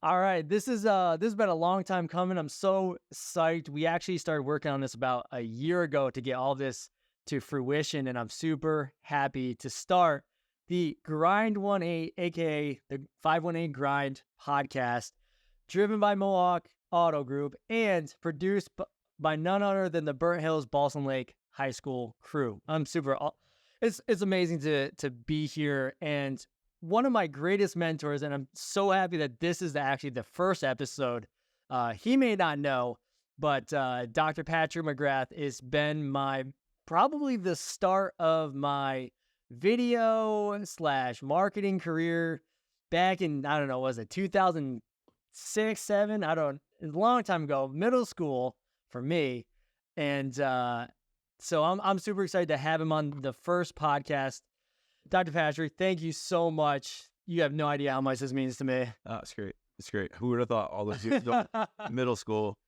All right, this has been a long time coming. I'm so psyched. We actually started working on this about a year ago to get all this to fruition, and I'm super happy to start the Grind 18, aka the 518 Grind podcast, driven by Mohawk Auto Group and produced by none other than the Burnt Hills Balsam Lake High School crew. I'm super. It's amazing to be here, and one of my greatest mentors, and I'm so happy that this is actually the first episode. He may not know, but Dr. Patrick Mcgrath has been probably the start of my video slash marketing career back in, I don't know, was it 2006, 7? A long time ago, middle school for me. And so I'm super excited to have him on the first podcast. Dr. Patrick, thank you so much. You have no idea how much this means to me. It's great. It's great. Who would have thought all those years ago, middle school,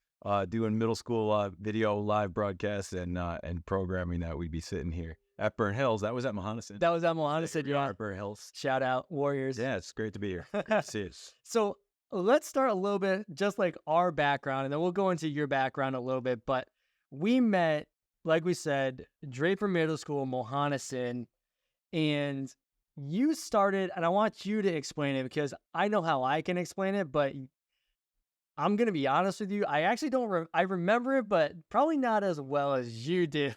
doing middle school video live broadcasts and programming, that we'd be sitting here at Burnt Hills. That was at Mohonasen. That was at Mohonasen, Yeah, at Burnt Hills. Shout out, Warriors. Yeah, it's great to be here. Great to see it. So let's start a little bit, just like our background, and then we'll go into your background a little bit. But we met, like we said, Draper Middle School, Mohonasen, and you started, and I want you to explain it because I know how I can explain it, but I'm going to be honest with you. I actually don't, I remember it, but probably not as well as you do.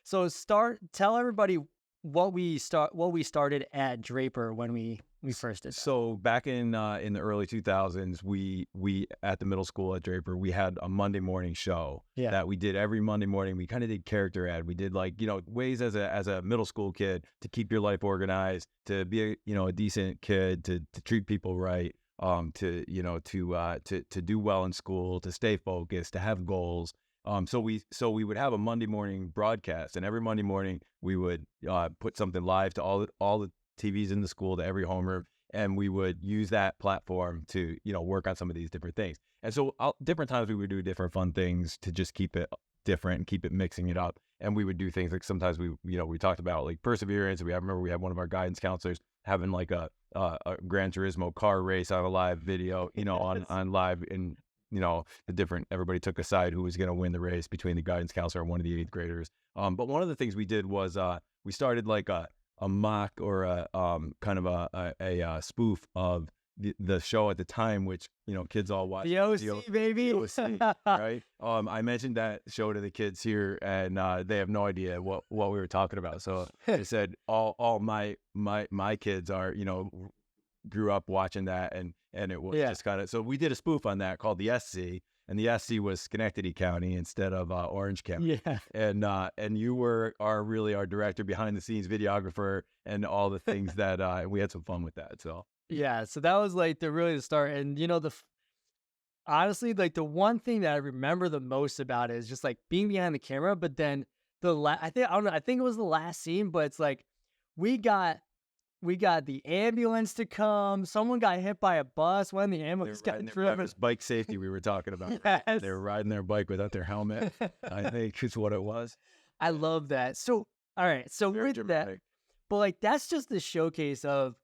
Tell everybody what we started at Draper when we first did that. So back in the early 2000s, we at the middle school at Draper, we had a Monday morning show that we did every Monday morning. We kind of did character ad. We did, like, ways as a middle school kid to keep your life organized, to be a decent kid, to treat people right, to do well in school, to stay focused, to have goals. So we would have a Monday morning broadcast, and every Monday morning we would put something live to all the TVs in the school, to every homeroom, and we would use that platform to work on some of these different things. And so different times we would do different fun things to just keep it different and keep it mixing it up. And we would do things like, sometimes we talked about like perseverance. I remember we had one of our guidance counselors having like a Gran Turismo car race on a live video, on live, and the different, everybody took a side who was going to win the race between the guidance counselor and one of the 8th graders. But one of the things we did was we started like a mock, or a kind of a spoof of the show at the time, which kids all watched. The OC, baby. The OC, right? I mentioned that show to the kids here, and they have no idea what we were talking about. So I said all my kids are grew up watching that, and it was just kind of, so we did a spoof on that called the SC. And the SC was Schenectady County instead of Orange County. Yeah. And you were our director, behind the scenes videographer, and all the things that we had some fun with that. So yeah, so that was like the start. And honestly, like the one thing that I remember the most about it is just like being behind the camera. But then I think it was the last scene, but it's like we got the ambulance to come. Someone got hit by a bus. When the ambulance got through, it was bike safety we were talking about. Yes. They were riding their bike without their helmet, I think is what it was. I love that. So, all right. So Very with dramatic. that, but like, that's just the showcase of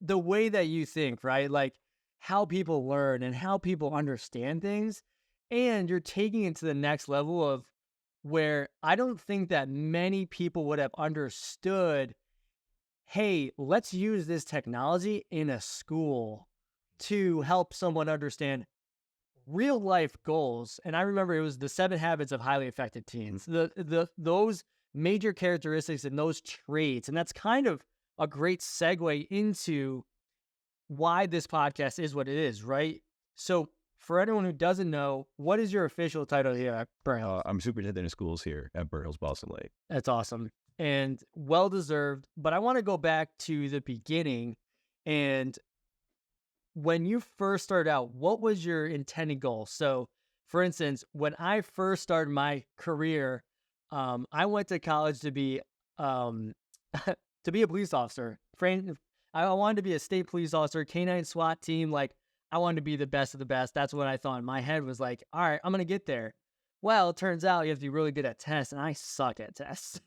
the way that you think, right? Like how people learn and how people understand things. And you're taking it to the next level of where I don't think that many people would have understood, hey, let's use this technology in a school to help someone understand real life goals. And I remember it was the 7 Habits of Highly Effective Teens, those major characteristics and those traits. And that's kind of a great segue into why this podcast is what it is, right? So for anyone who doesn't know, what is your official title here at Burnt Hills? I'm superintendent of schools here at Burnt Hills, Balsam Lake. That's awesome. And well-deserved. But I want to go back to the beginning. And when you first started out, what was your intended goal? So, for instance, when I first started my career, I went to college to be to be a police officer. I wanted to be a state police officer, K-9 SWAT team. Like, I wanted to be the best of the best. That's what I thought in my head, was like, all right, I'm going to get there. Well, it turns out you have to be really good at tests, and I suck at tests.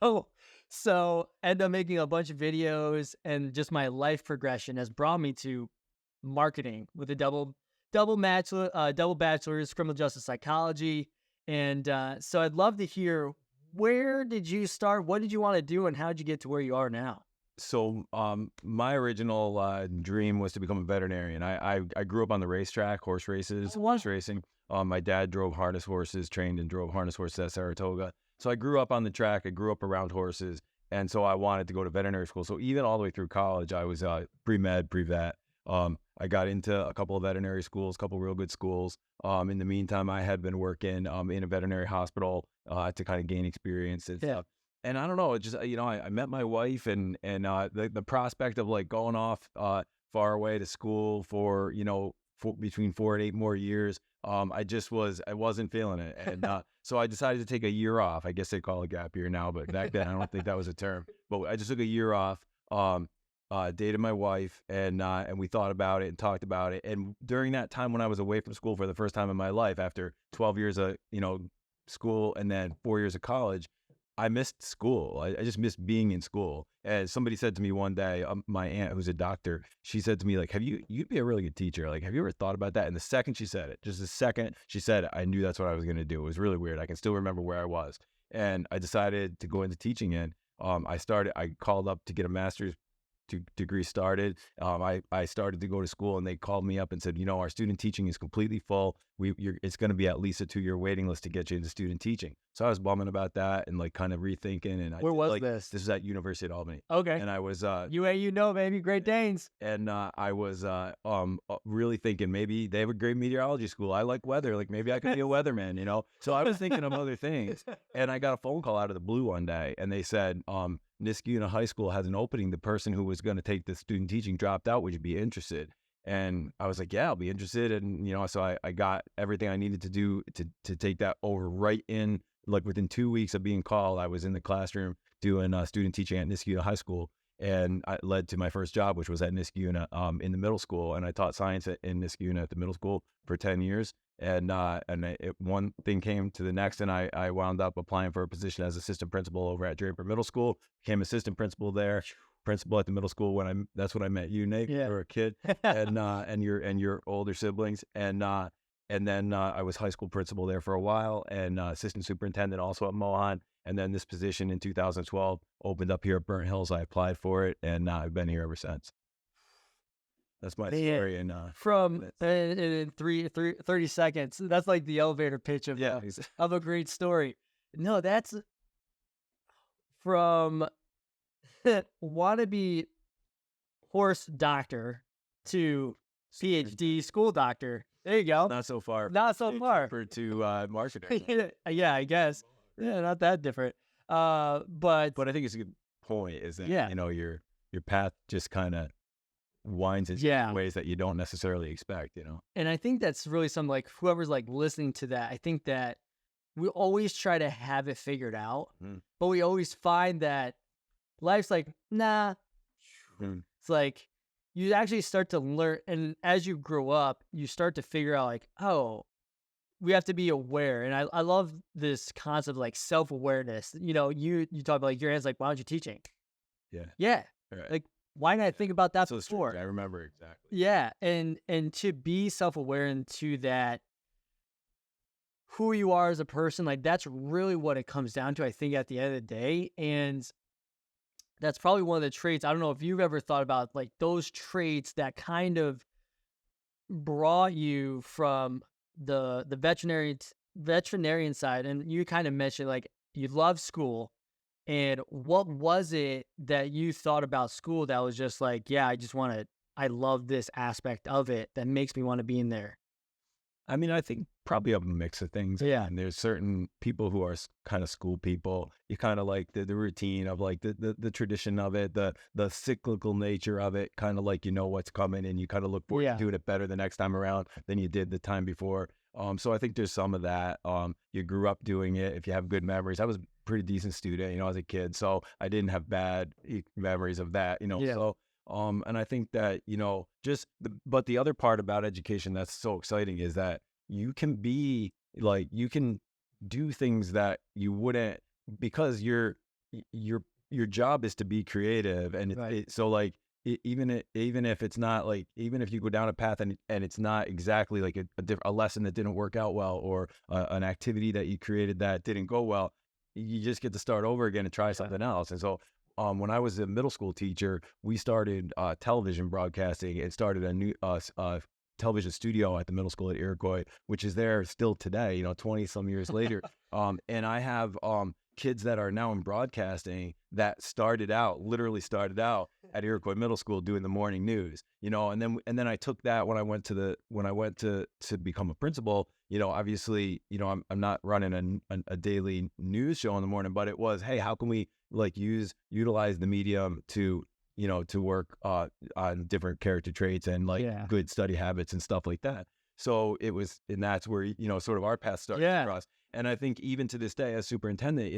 So end up making a bunch of videos, and just my life progression has brought me to marketing with a double bachelor's criminal justice psychology. And so I'd love to hear, where did you start? What did you want to do, and how did you get to where you are now? So, my original dream was to become a veterinarian. I grew up on the racetrack, horse races, Oh, horse racing. My dad drove harness horses, trained and drove harness horses at Saratoga. So I grew up on the track. I grew up around horses, and so I wanted to go to veterinary school. So even all the way through college, I was pre-med, pre-vet. I got into a couple of veterinary schools, a couple of real good schools. In the meantime, I had been working in a veterinary hospital to kind of gain experience and yeah. stuff. And I don't know, it just, I met my wife, and the prospect of like going off far away to school for, between 4 and 8 more years, I wasn't feeling it. And so I decided to take a year off. I guess they call it gap year now, but back then I don't think that was a term. But I just took a year off, dated my wife, and we thought about it and talked about it. And during that time when I was away from school for the first time in my life, after 12 years of, school and then 4 years of college, I missed school. I just missed being in school. And somebody said to me one day, my aunt, who's a doctor, she said to me, like, you'd be a really good teacher. Like, have you ever thought about that? And the second she said it, just the second she said it, I knew that's what I was going to do. It was really weird. I can still remember where I was. And I decided to go into teaching. And I called up to get a master's degree started. I started to go to school, and they called me up and said, our student teaching is completely full. It's going to be at least a 2-year waiting list to get you into student teaching. So I was bumming about that and like kind of rethinking. And Where was this? This is at University of Albany. Okay. And I was UA, baby, Great Danes. And I was really thinking maybe they have a great meteorology school. I like weather. Like maybe I could be a weatherman. So I was thinking of other things. And I got a phone call out of the blue one day, and they said, Niskayuna High School has an opening. The person who was going to take the student teaching dropped out. Would you be interested? And I was like, yeah, I'll be interested. And, so I got everything I needed to do to take that over right in, like within 2 weeks of being called, I was in the classroom doing student teaching at Niskayuna High School. And it led to my first job, which was at Niskayuna in the middle school. And I taught science in Niskayuna at the middle school for 10 years. And one thing came to the next, and I wound up applying for a position as assistant principal over at Draper Middle School. Became assistant principal there, principal at the middle school that's when I met you, Nate, Yeah. or a kid, and your older siblings, and then I was high school principal there for a while, and assistant superintendent also at Mohan. And then this position in 2012 opened up here at Burnt Hills. I applied for it, and I've been here ever since. That's my story. And from in 30 seconds, that's like the elevator pitch of a great story. No, that's from wannabe horse doctor to PhD school doctor. There you go. Not so far. Not so far. To marketing. Yeah, I guess. Yeah, not that different. But I think it's a good point. Is that your path just kind of winds in ways that you don't necessarily expect, And I think that's really something, like whoever's like listening to that, I think that we always try to have it figured out, but we always find that life's like, nah. It's like you actually start to learn, and as you grow up, you start to figure out like, oh, we have to be aware. And I love this concept of like self-awareness. You talk about like your hands, like, why aren't you teaching? Yeah. Right. Like, why didn't I think about that before? Strange. I remember exactly. Yeah. And to be self-aware and to that, who you are as a person, like that's really what it comes down to, I think, at the end of the day. And that's probably one of the traits. I don't know if you've ever thought about like those traits that kind of brought you from the veterinarian side. And you kind of mentioned like you love school. And what was it that you thought about school that was just like, yeah, I love this aspect of it that makes me want to be in there? I mean, I think probably a mix of things. Yeah. And there's certain people who are kind of school people. You kind of like the routine of like the tradition of it, the cyclical nature of it, kind of like what's coming, and you kind of look forward to doing it better the next time around than you did the time before. So I think there's some of that. You grew up doing it. If you have good memories, I was a pretty decent student, as a kid, so I didn't have bad memories of that, So, and I think that, but the other part about education that's so exciting is that you can do things that you wouldn't, because your job is to be creative, and right. so like even if it's not like, even if you go down a path and it's not exactly like a lesson that didn't work out well, or an activity that you created that didn't go well, you just get to start over again and try something else. And so when I was a middle school teacher, we started television broadcasting and started a new television studio at the middle school at Iroquois, which is there still today, 20 some years later. And I have kids that are now in broadcasting that literally started out at Iroquois Middle School doing the morning news, and then I took that when I went to become a principal. Obviously, I'm not running a daily news show in the morning, but it was, hey, how can we like utilize the medium to to work on different character traits and like good study habits and stuff like that. So it was, and that's where, sort of our path started for us. And I think even to this day as superintendent,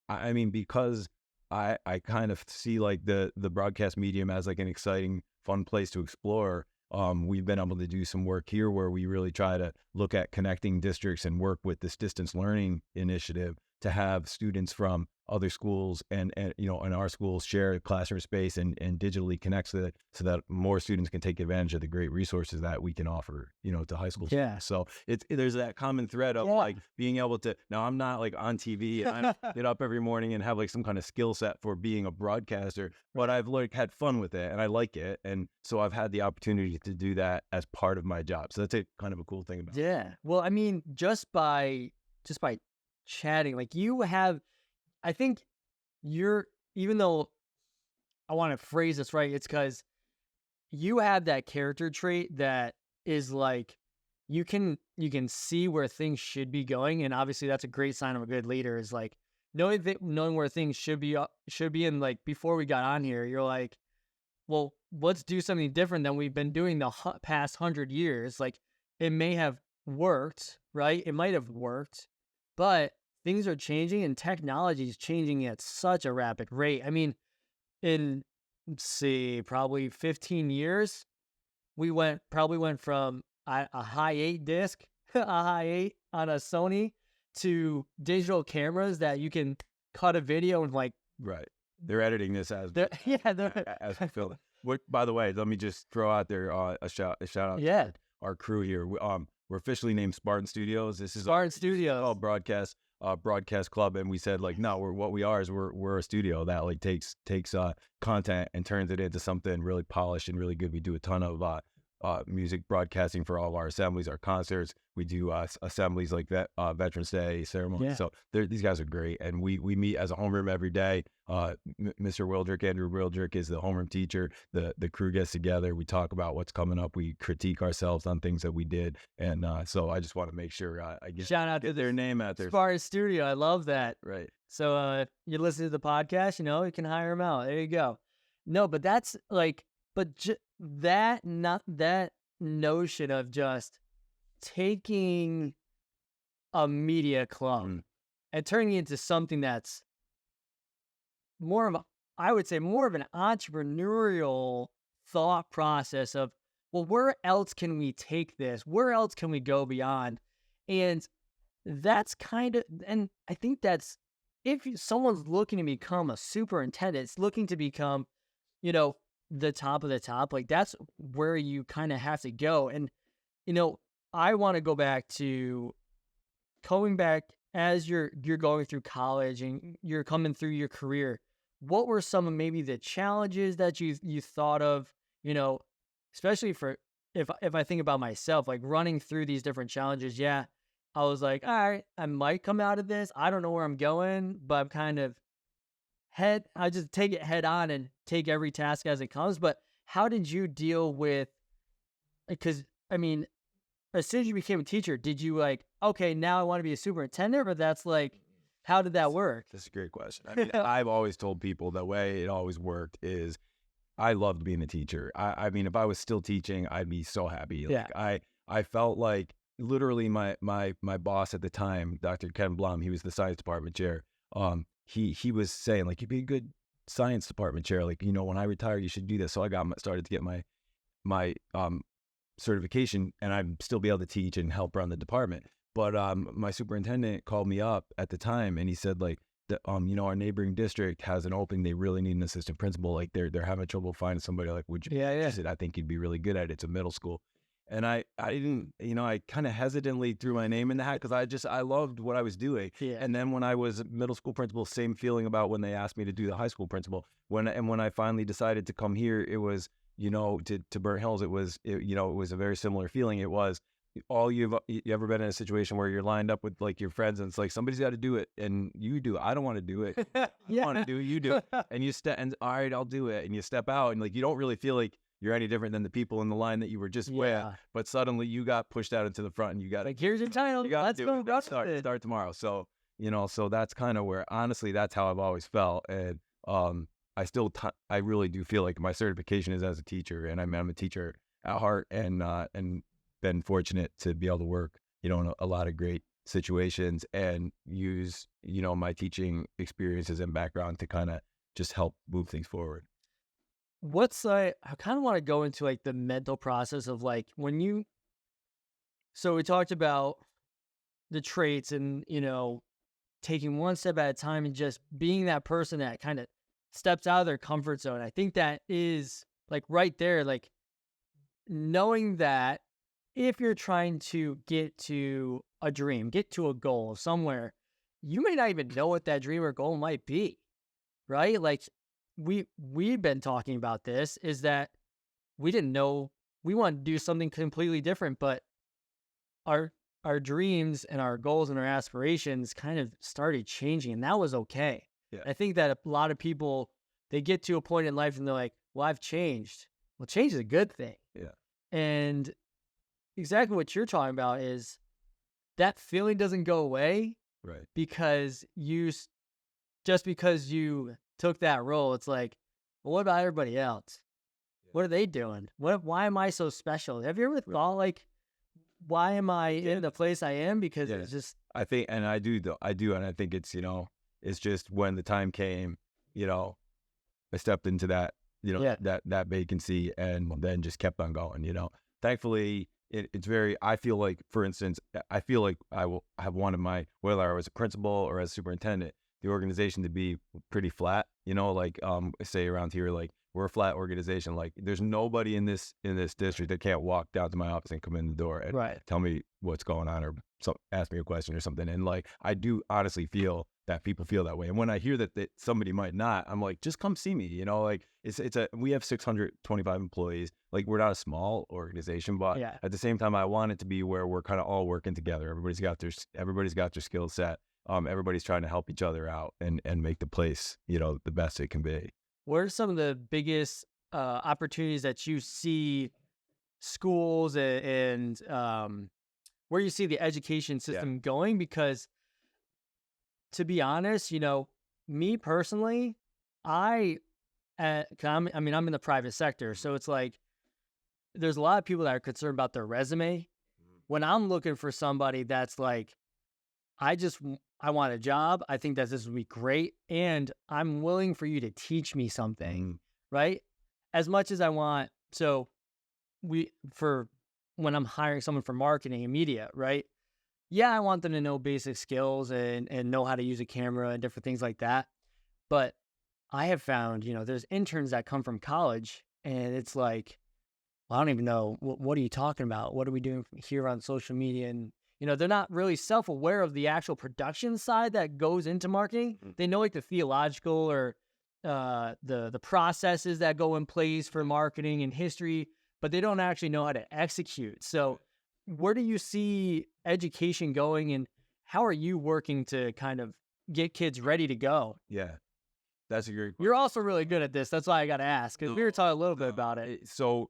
I mean, because I kind of see like the broadcast medium as like an exciting, fun place to explore. We've been able to do some work here where we really try to look at connecting districts and work with this distance learning initiative to have students from other schools and in our schools share classroom space and digitally connect so that more students can take advantage of the great resources that we can offer, to high school students. So there's that common thread of like being able to, now I'm not like on TV and I don't get up every morning and have like some kind of skill set for being a broadcaster, but I've like had fun with it and I like it. And so I've had the opportunity to do that as part of my job. So that's a kind of a cool thing about it. Yeah. Well, I mean, just by chatting, like I think even though I want to phrase this right, it's because you have that character trait that is like, you can see where things should be going. And obviously that's a great sign of a good leader, is like knowing where things should be. And like, before we got on here, you're like, well, let's do something different than we've been doing the past 100 years. Like, it may have worked, right? It might have worked, but things are changing and technology is changing at such a rapid rate. I mean, in, let's see, probably 15 years, we probably went from a high 8 disc, a high 8 on a Sony, to digital cameras that you can cut a video and like. Right. They're editing this as we film. By the way, let me just throw out there a shout out to our crew here. We're officially named Spartan Studios. This is Spartan Studios, broadcast club, and we said like, no, we're a studio that like takes content and turns it into something really polished and really good. We do a ton of music broadcasting for all of our assemblies, our concerts. We do assemblies like that, Veterans Day ceremony. So these guys are great, and we meet as a homeroom every day. Mr. Wildrick, Andrew Wildrick, is the homeroom teacher. The crew gets together. We talk about what's coming up. We critique ourselves on things that we did, and so I just want to make sure I get their name out there. Spartan Studio, I love that. Right. So you listen to the podcast, you can hire them out. There you go. No, but that's like, that notion of just taking a media club and turning it into something that's I would say more of an entrepreneurial thought process of, well, where else can we take this? Where else can we go beyond? And that's and I think that's, if someone's looking to become a superintendent, it's looking to become, the top of the top, like that's where you kind of have to go. And, I want to go back to as you're going through college and you're coming through your career. What were some of maybe the challenges that you thought of, especially for, if I think about myself, like running through these different challenges. I was like, all right, I might come out of this. I don't know where I'm going, but I'm kind of I just take it head on and take every task as it comes. But how did you deal with, because I mean, as soon as you became a teacher, did you like, okay, now I want to be a superintendent? Or that's like, how did that work? That's a great question. I mean, I've always told people the way it always worked is I loved being a teacher. I mean, if I was still teaching, I'd be so happy. Like, I felt like literally my boss at the time, Dr. Ken Blum, he was the science department chair. He was saying like, you'd be a good science department chair. Like, when I retire, you should do this. So I started to get my certification, and I'd still be able to teach and help run the department. But my superintendent called me up at the time, and he said like, our neighboring district has an opening. They really need an assistant principal. Like they're having trouble finding somebody. Like, would you? Yeah, She yeah. said, I think you'd be really good at it. It's a middle school. And I didn't, I kind of hesitantly threw my name in the hat because I loved what I was doing. Yeah. And then when I was middle school principal, same feeling about when they asked me to do the high school principal. When I finally decided to come here, it was, to Burnt Hills, it was a very similar feeling. It was you ever been in a situation where you're lined up with like your friends and it's like somebody's got to do it and you do. I don't want to do it. I Yeah. want to do it. You do it. And you step and all right, I'll do it. And you step out and like you don't really feel like you're any different than the people in the line that you were just with. Yeah. But suddenly you got pushed out into the front and you got Like, here's your title. Let's go. start tomorrow. So so that's kind of where honestly that's how I've always felt. And I really do feel like my certification is as a teacher, and I'm a teacher at heart, and been fortunate to be able to work, in a lot of great situations and use, my teaching experiences and background to kind of just help move things forward. I kind of want to go into like the mental process of like so we talked about the traits and, taking one step at a time and just being that person that kind of steps out of their comfort zone. I think that is like right there, like knowing that if you're trying to get to a dream, get to a goal somewhere, you may not even know what that dream or goal might be, right? Like we've been talking about this is that we didn't know we wanted to do something completely different, but our dreams and our goals and our aspirations kind of started changing, and that was okay. Yeah. I think that a lot of people, they get to a point in life and they're like, well, I've changed. Well, change is a good thing. Yeah. And exactly what you're talking about is that feeling doesn't go away, Right. because just because you took that role, it's like, well, what about everybody else? Yeah. What are they doing? Why am I so special? Have you ever thought like, why am I in the place I am? Because it's just, I think, and I do, though. And I think it's, it's just when the time came, I stepped into that, that vacancy and then just kept on going, Thankfully, it's very, I feel like, for instance, I feel like I will have wanted whether I was a principal or as superintendent, the organization to be pretty flat, like, say around here, like, we're a flat organization. Like there's nobody in this district that can't walk down to my office and come in the door and tell me what's going on or ask me a question or something. And like, I do honestly feel that people feel that way. And when I hear that somebody might not, I'm like, just come see me, like we have 625 employees. Like we're not a small organization, but at the same time, I want it to be where we're kind of all working together. Everybody's got their skill set. Everybody's trying to help each other out and make the place, the best it can be. What are some of the biggest opportunities that you see schools and where you see the education system going? Because to be honest, me personally, I'm in the private sector. So it's like, there's a lot of people that are concerned about their resume. When I'm looking for somebody that's like, I want a job. I think that this would be great. And I'm willing for you to teach me something, right? As much as I want. So when I'm hiring someone for marketing and media, right? Yeah, I want them to know basic skills and know how to use a camera and different things like that. But I have found, there's interns that come from college and it's like, well, I don't even know. What are you talking about? What are we doing here on social media? And they're not really self-aware of the actual production side that goes into marketing. They know like the theological or the processes that go in place for marketing and history, but they don't actually know how to execute. So where do you see education going, and how are you working to kind of get kids ready to go? Yeah, that's a great question. You're also really good at this. That's why I got to ask, because we were talking a little bit about it. So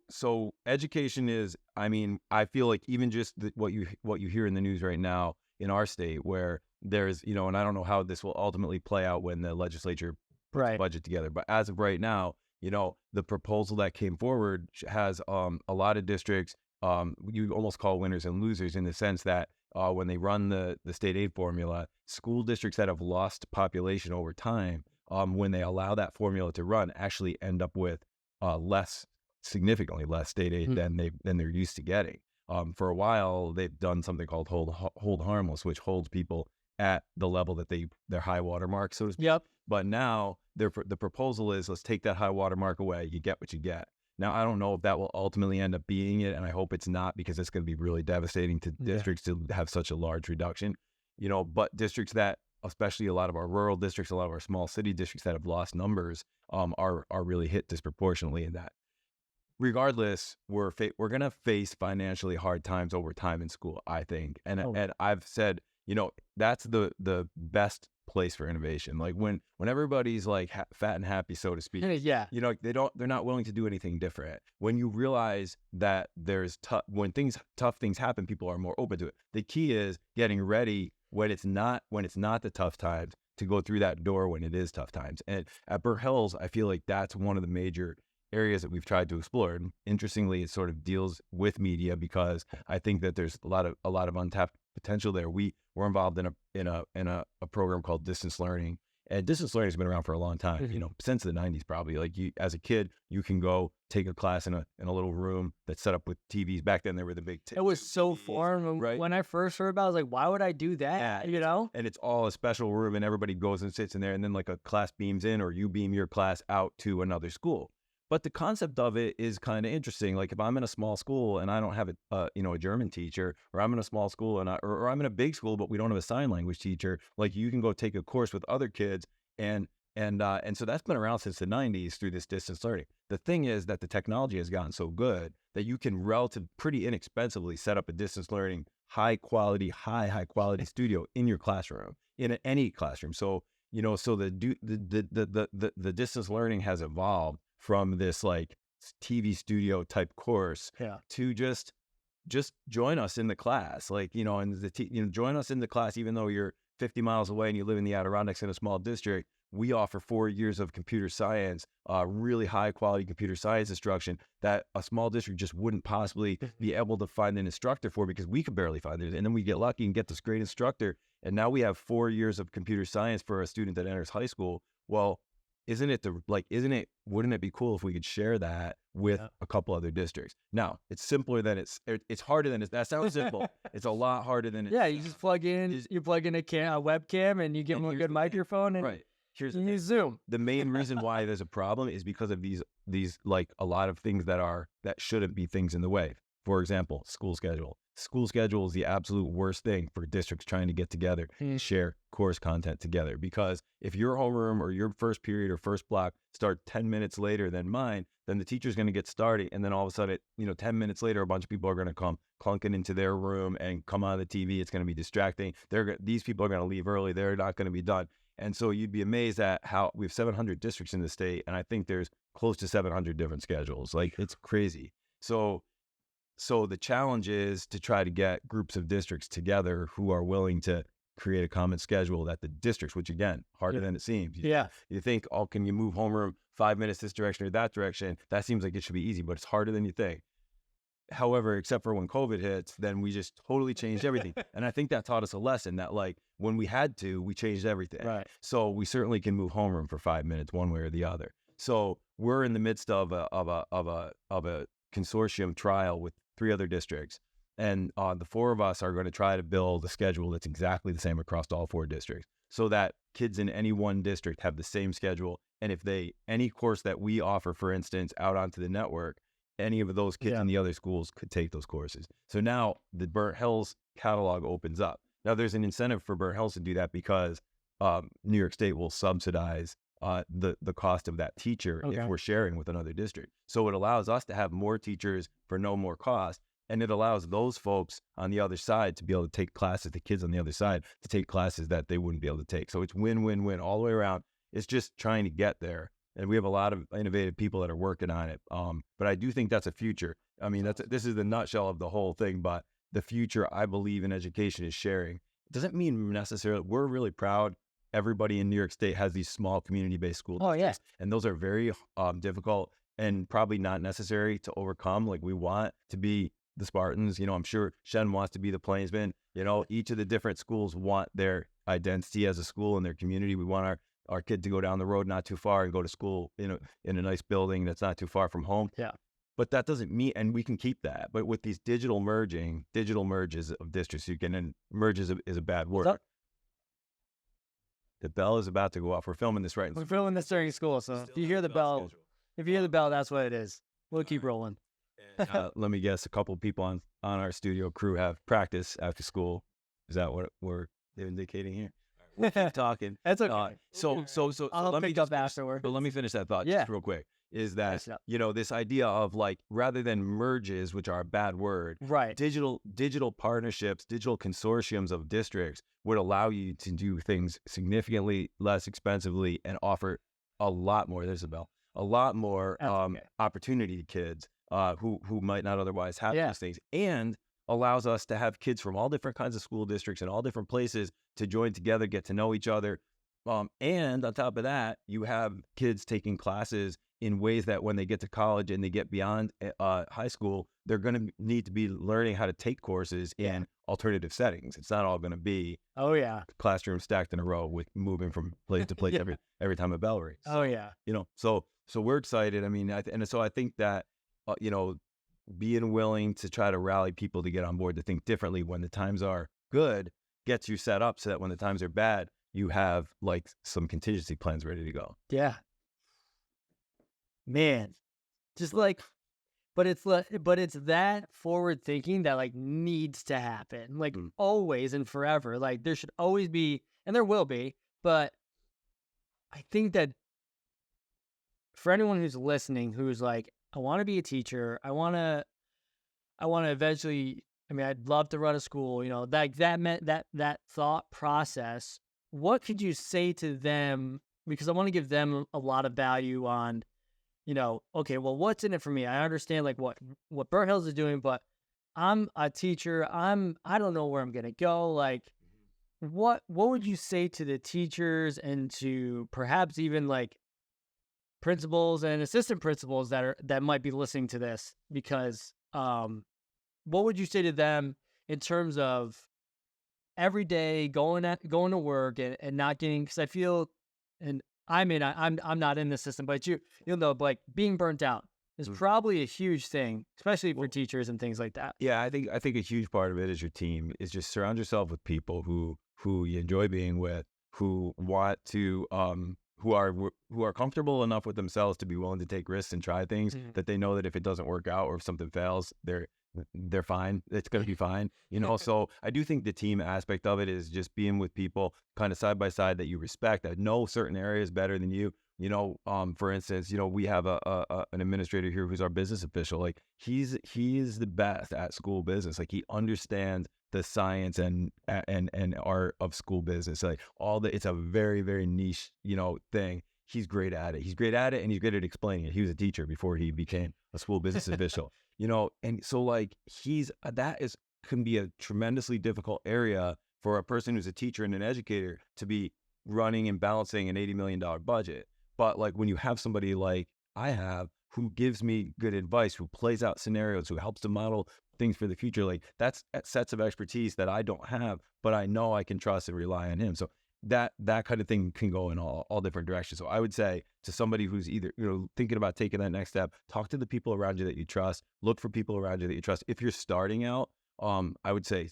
education is, I feel like even just what you hear in the news right now in our state, where there's, and I don't know how this will ultimately play out when the legislature puts the budget together, but as of right now, the proposal that came forward has a lot of districts, you almost call winners and losers, in the sense that when they run the state aid formula, school districts that have lost population over time, when they allow that formula to run, actually end up with significantly less state aid than they're used to getting. For a while, they've done something called hold harmless, which holds people at the level that their high water mark, so to speak. Yep. But now the proposal is, let's take that high water mark away. You get what you get. Now, I don't know if that will ultimately end up being it, and I hope it's not, because it's going to be really devastating to districts to have such a large reduction. But districts that, especially a lot of our rural districts, a lot of our small city districts that have lost numbers, are really hit disproportionately in that. Regardless, we're going to face financially hard times over time in school, I think. And I've said, that's the best place for innovation. Like when everybody's like fat and happy, so to speak, they're not willing to do anything different. When you realize that when tough things happen, people are more open to it. The key is getting ready when it's not the tough times, to go through that door when it is tough times. And at Burnt Hills, I feel like that's one of the major areas that we've tried to explore. And interestingly, it sort of deals with media, because I think that there's a lot of untapped potential there. We're involved in a program called distance learning, and distance learning has been around for a long time. Since the 90s probably. Like, as a kid, you can go take a class in a little room that's set up with TVs. Back then, there were the big. It was so foreign. Right? When I first heard about it, I was like, why would I do that? And it's all a special room, and everybody goes and sits in there, and then like a class beams in, or you beam your class out to another school. But the concept of it is kind of interesting. Like, if I'm in a small school and I don't have a German teacher, or I'm in a small school or I'm in a big school but we don't have a sign language teacher, like, you can go take a course with other kids, and so that's been around since the 90s through this distance learning. The thing is that the technology has gotten so good that you can pretty inexpensively set up a distance learning high quality studio in your classroom, in any classroom. So so the distance learning has evolved from this like TV studio type course to just join us in the class, like, and join us in the class, even though you're 50 miles away and you live in the Adirondacks in a small district. We offer 4 years of computer science, really high quality computer science instruction that a small district just wouldn't possibly be able to find an instructor for, because we could barely find it. And then we get lucky and get this great instructor. And now we have 4 years of computer science for a student that enters high school. Well, wouldn't it be cool if we could share that with a couple other districts? Now, it's simpler than it's harder than that sounds simple. It's a lot harder than it. Yeah, you just plug in, a webcam, and you give them a good microphone, and right. Here's you use Zoom. The main reason why there's a problem is because of these like a lot of things that shouldn't be things in the way. For example, school schedule. School schedule is the absolute worst thing for districts trying to get together and share course content together. Because if your homeroom or your first period or first block start 10 minutes later than mine, then the teacher's going to get started. And then all of a sudden, 10 minutes later, a bunch of people are going to come clunking into their room and come on the TV. It's going to be distracting. These people are going to leave early. They're not going to be done. And so you'd be amazed at how we have 700 districts in the state. And I think there's close to 700 different schedules. Like, it's crazy. So the challenge is to try to get groups of districts together who are willing to create a common schedule that the districts, which again, harder than it seems. You think, oh, can you move homeroom 5 minutes this direction or that direction? That seems like it should be easy, but it's harder than you think. However, except for when COVID hits, then we just totally changed everything. And I think that taught us a lesson that, like, when we had to, we changed everything. Right. So we certainly can move homeroom for 5 minutes one way or the other. So we're in the midst of a consortium trial with 3 other districts. And the 4 of us are going to try to build a schedule that's exactly the same across all 4 districts, so that kids in any one district have the same schedule. And if any course that we offer, for instance, out onto the network, any of those kids in the other schools could take those courses. So now the Burnt Hills catalog opens up. Now there's an incentive for Burnt Hills to do that, because New York State will subsidize the cost of that teacher if we're sharing with another district. So it allows us to have more teachers for no more cost. And it allows those folks on the other side to be able to take classes, the kids on the other side to take classes that they wouldn't be able to take. So it's win-win-win all the way around. It's just trying to get there. And we have a lot of innovative people that are working on it. But I do think that's a future. I mean, this is the nutshell of the whole thing. But the future, I believe, in education is sharing. It doesn't mean necessarily, we're really proud. Everybody in New York State has these small community-based schools. Oh, yeah. And those are very difficult and probably not necessary to overcome. Like, we want to be the Spartans. I'm sure Shen wants to be the Plainsmen. Each of the different schools want their identity as a school in their community. We want our kid to go down the road not too far and go to school in a nice building that's not too far from home. Yeah. But that doesn't mean, and we can keep that. But with these digital merges of districts, and merges is a bad word. The bell is about to go off. We're filming this right. We're filming this during school, so if you hear the bell, that's what it is. We'll keep rolling. Let me guess. A couple of people on our studio crew have practice after school. Is that what we're indicating here? We'll keep talking. That's okay. So I'll let me pick up afterward. But let me finish that thought just real quick. Is that, this idea of like, rather than merges, which are a bad word, right? Digital partnerships, digital consortiums of districts would allow you to do things significantly less expensively and offer a lot more. There's a bell. A lot more opportunity to kids who might not otherwise have those things, and allows us to have kids from all different kinds of school districts and all different places to join together, get to know each other. And on top of that, you have kids taking classes in ways that when they get to college and they get beyond high school, they're going to need to be learning how to take courses in alternative settings. It's not all going to be classroom stacked in a row with moving from place to place every time a bell rings. So we're excited. I mean, so I think that being willing to try to rally people to get on board to think differently when the times are good gets you set up so that when the times are bad, you have like some contingency plans ready to go. Yeah. Man, just like, but it's that forward thinking that like needs to happen, like always and forever. Like there should always be, and there will be, but I think that for anyone who's listening, who's like, I want to be a teacher, I want to eventually, I mean, I'd love to run a school, that thought process. What could you say to them? Because I want to give them a lot of value on, okay, well, what's in it for me? I understand like what Burnt Hills is doing, but I'm a teacher. I don't know where I'm going to go. Like, what would you say to the teachers and to perhaps even like principals and assistant principals that might be listening to this? Because, what would you say to them in terms of every day going to work and not getting, because I feel, and I mean, I'm not in the system, but like being burnt out is probably a huge thing, especially for teachers and things like that. Yeah, I think a huge part of it is your team. Is just surround yourself with people who you enjoy being with, who want to, who are comfortable enough with themselves to be willing to take risks and try things that they know that if it doesn't work out or if something fails, they're fine. It's going to be fine. So I do think the team aspect of it is just being with people kind of side by side that you respect, that know certain areas better than you. For instance, we have an administrator here who's our business official. Like he is the best at school business. Like he understands the science and art of school business. Like it's a very, very niche, thing. He's great at it. He's great at it, and he's great at explaining it. He was a teacher before he became a school business official. And so like can be a tremendously difficult area for a person who's a teacher and an educator to be running and balancing an $80 million budget. But like when you have somebody like I have, who gives me good advice, who plays out scenarios, who helps to model things for the future, like that's sets of expertise that I don't have, but I know I can trust and rely on him. So that kind of thing can go in all different directions. So I would say to somebody who's either, thinking about taking that next step, talk to the people around you that you trust, look for people around you that you trust. If you're starting out, I would say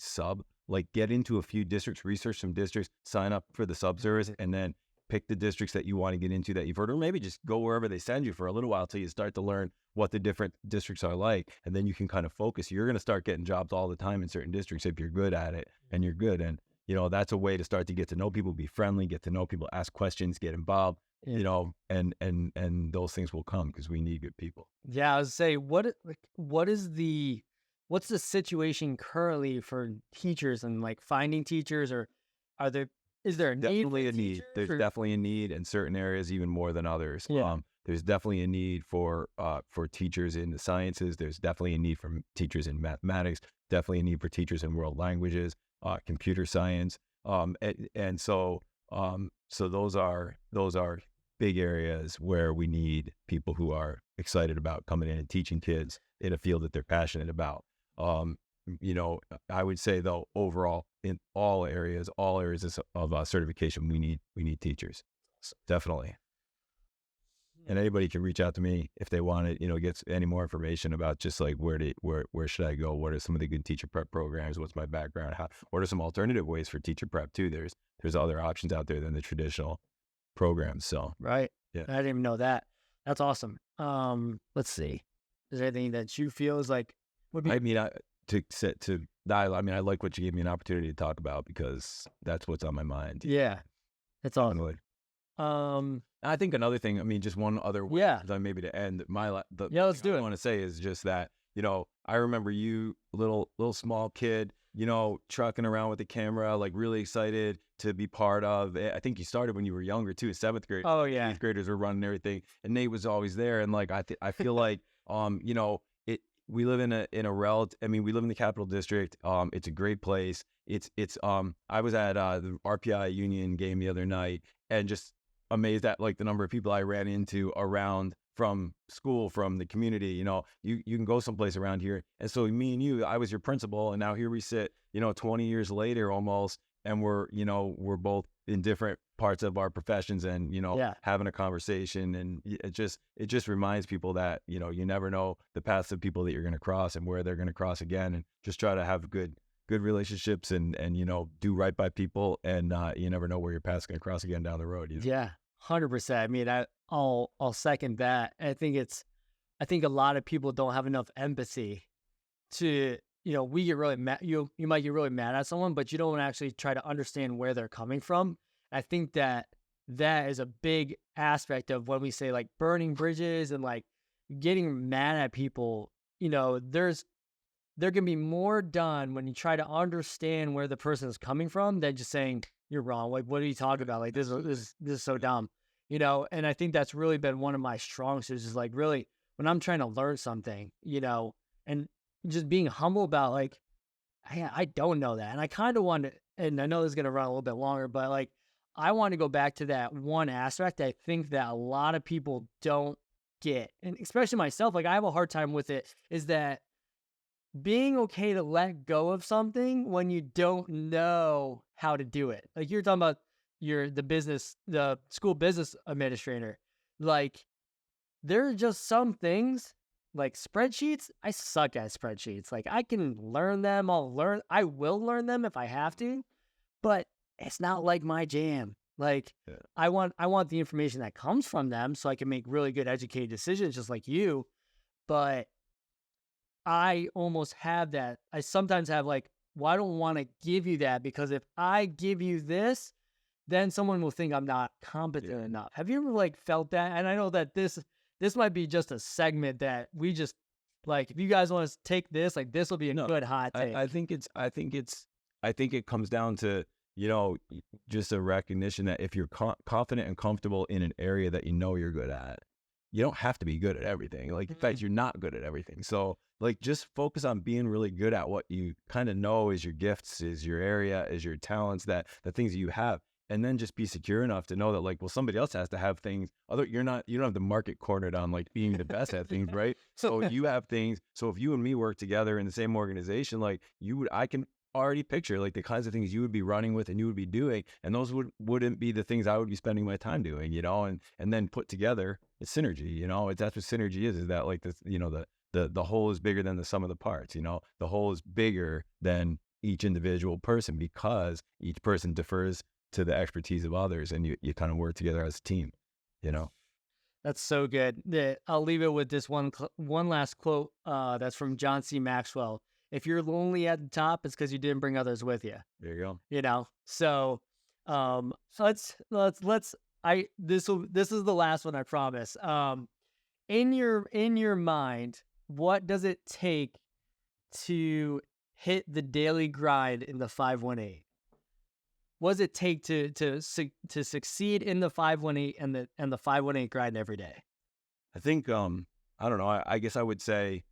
get into a few districts, research some districts, sign up for the sub service, and then pick the districts that you want to get into that you've heard, or maybe just go wherever they send you for a little while till you start to learn what the different districts are like. And then you can kind of focus. You're going to start getting jobs all the time in certain districts if you're good at it and you're good. And, that's a way to start to get to know people, be friendly, get to know people, ask questions, get involved, and those things will come because we need good people. Yeah. I was say, what's the situation currently for teachers and like finding teachers, or is there a definitely need? A need. There's definitely a need in certain areas, even more than others. Yeah. There's definitely a need for teachers in the sciences. There's definitely a need for teachers in mathematics. Definitely a need for teachers in world languages, computer science. So those are big areas where we need people who are excited about coming in and teaching kids in a field that they're passionate about. I would say though, overall, in all areas of certification, we need teachers. Definitely. And anybody can reach out to me if they want it, get any more information about just like where should I go? What are some of the good teacher prep programs? What's my background? What are some alternative ways for teacher prep too? There's other options out there than the traditional programs. So, right. yeah. I didn't even know that. That's awesome. Let's see. Is there anything that you feel is like would be? I mean, I like what you gave me an opportunity to talk about because that's what's on my mind. Yeah, that's awesome. Definitely. I think another thing, I mean, just one other way, maybe to end let's do it. I want to say is just that, I remember you, little small kid, trucking around with the camera, like really excited to be part of it. I think you started when you were younger too, 7th grade. Oh yeah. 8th graders were running everything, and Nate was always there. And like, I feel like, we live in we live in the Capital District. It's a great place. I was at the RPI Union game the other night and just amazed at like the number of people I ran into around from school, from the community. You can go someplace around here. And so me and you, I was your principal, and now here we sit, 20 years later almost, and we're both in different parts of our professions and, having a conversation. And it just reminds people that, you never know the paths of people that you're going to cross and where they're going to cross again, and just try to have good relationships and do right by people. And you never know where your path's going to cross again down the road. Yeah, 100%. I mean, I'll second that. I think a lot of people don't have enough empathy to, we get really mad. You might get really mad at someone, but you don't actually try to understand where they're coming from. I think that is a big aspect of when we say like burning bridges and like getting mad at people. There can be more done when you try to understand where the person is coming from than just saying you're wrong. Like, what are you talking about? Like, this is so dumb, And I think that's really been one of my strong suits is like really when I'm trying to learn something, and just being humble about like, I don't know that, and I kind of want to. And I know this is gonna run a little bit longer, but like, I want to go back to that one aspect. I think that a lot of people don't get, and especially myself, like I have a hard time with it. Is that being okay to let go of something when you don't know how to do it. Like you're talking about the school business administrator. Like there are just some things like spreadsheets. I suck at spreadsheets. Like I can learn them. I will learn them if I have to, but it's not like my jam. Like I want the information that comes from them so I can make really good educated decisions just like you. But I almost have that. I sometimes have like, well, I don't want to give you that because if I give you this, then someone will think I'm not competent enough. Have you ever like felt that? And I know that this might be just a segment that we just like, if you guys want to take this, like this will be a good hot take. I think it comes down to, just a recognition that if you're confident and comfortable in an area that you're good at, you don't have to be good at everything. Like, in fact, you're not good at everything. So like, just focus on being really good at what you kind of know is your gifts, is your area, is your talents, that the things that you have. And then just be secure enough to know that like, well, somebody else has to have things. You don't have the market cornered on like being the best at things, right? So you have things. So if you and me work together in the same organization, like I can already picture like the kinds of things you would be running with and you would be doing, and those wouldn't be the things I would be spending my time doing, and then put together it's synergy, that's what synergy is that like this, the whole is bigger than the sum of the parts, the whole is bigger than each individual person because each person defers to the expertise of others, and you kind of work together as a team, That's so good. I'll leave it with this one last quote. That's from John C. Maxwell. If you're lonely at the top, it's because you didn't bring others with you. There you go. So, this is the last one, I promise. In your mind, what does it take to hit the daily grind in the 518? What does it take to succeed in the 518 and the 518 grind every day? I think I don't know. I guess I would say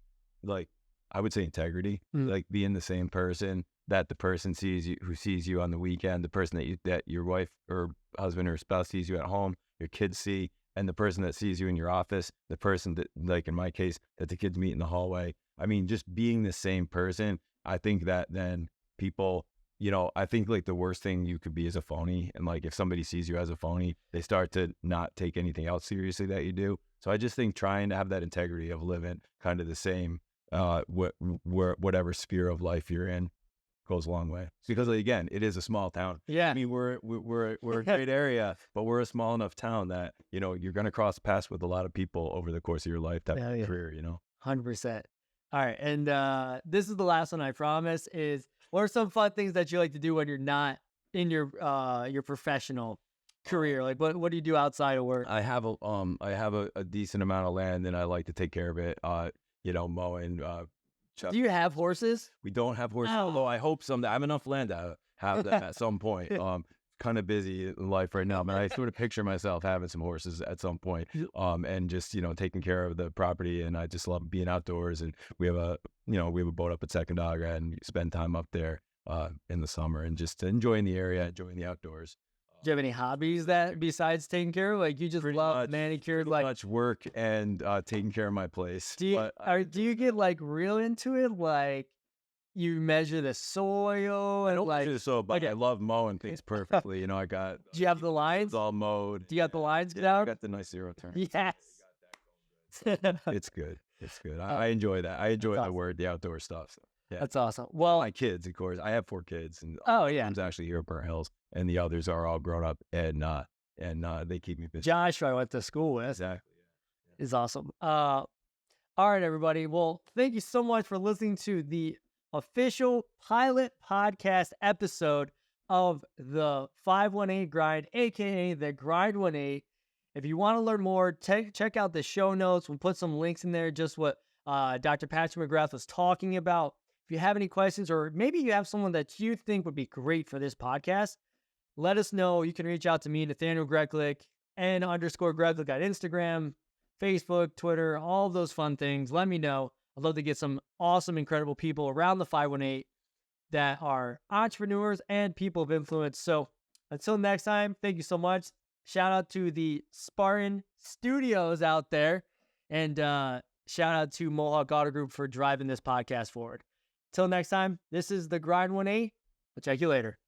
integrity, like being the same person that the person who sees you on the weekend, the person that your wife or husband or spouse sees you at home, your kids see, and the person that sees you in your office, the person that, like in my case, that the kids meet in the hallway. I mean, just being the same person. I think that then people, I think like the worst thing you could be is a phony. And like if somebody sees you as a phony, they start to not take anything else seriously that you do. So I just think trying to have that integrity of living kind of the same, whatever sphere of life you're in goes a long way. Because again, it is a small town. Yeah. I mean, we're a great area, but we're a small enough town that, you know, you're going to cross paths with a lot of people over the course of your life, that career, you know? 100%. All right. And this is the last one, I promise, is what are some fun things that you like to do when you're not in your professional career? Like what do you do outside of work? I have a decent amount of land and I like to take care of it. You know, mowing, do you have horses? We don't have horses, although I hope someday. I have enough land to have them at some point. Kind of busy in life right now, but I sort of picture myself having some horses at some point, and just, you know, taking care of the property. And I just love being outdoors. And we have a boat up at Sacandaga and spend time up there in the summer and just enjoying the area, enjoying the outdoors. Do you have any hobbies that besides taking care of, like you just love manicured, like much work and taking care of my place? Do you get like real into it? Like you measure the soil and I don't like measure the soil, but I love mowing things perfectly. You know, I got. Do you have the lines? It's all mowed. Do you got the lines I down? got the nice zero turn. Yes. It's good. It's good. I enjoy that. I enjoy the outdoor stuff. So, yeah. That's awesome. Well, my kids, of course. I have 4 kids, and one's actually here at Burnt Hills, and the others are all grown up, and they keep me busy. Josh, who I went to school with, Exactly. is awesome. All right, everybody. Well, thank you so much for listening to the official pilot podcast episode of the 518 Grind, aka the Grind 18. If you want to learn more, check out the show notes. We'll put some links in there, just what Dr. Patrick Mcgrath was talking about. If you have any questions, or maybe you have someone that you think would be great for this podcast, let us know. You can reach out to me, Nathaniel Greklick, _Greklick on Instagram, Facebook, Twitter, all of those fun things. Let me know. I'd love to get some awesome, incredible people around the 518 that are entrepreneurs and people of influence. So until next time, thank you so much. Shout out to the Spartan Studios out there. And shout out to Mohawk Auto Group for driving this podcast forward. Till next time, this is the Grind 18. I'll check you later.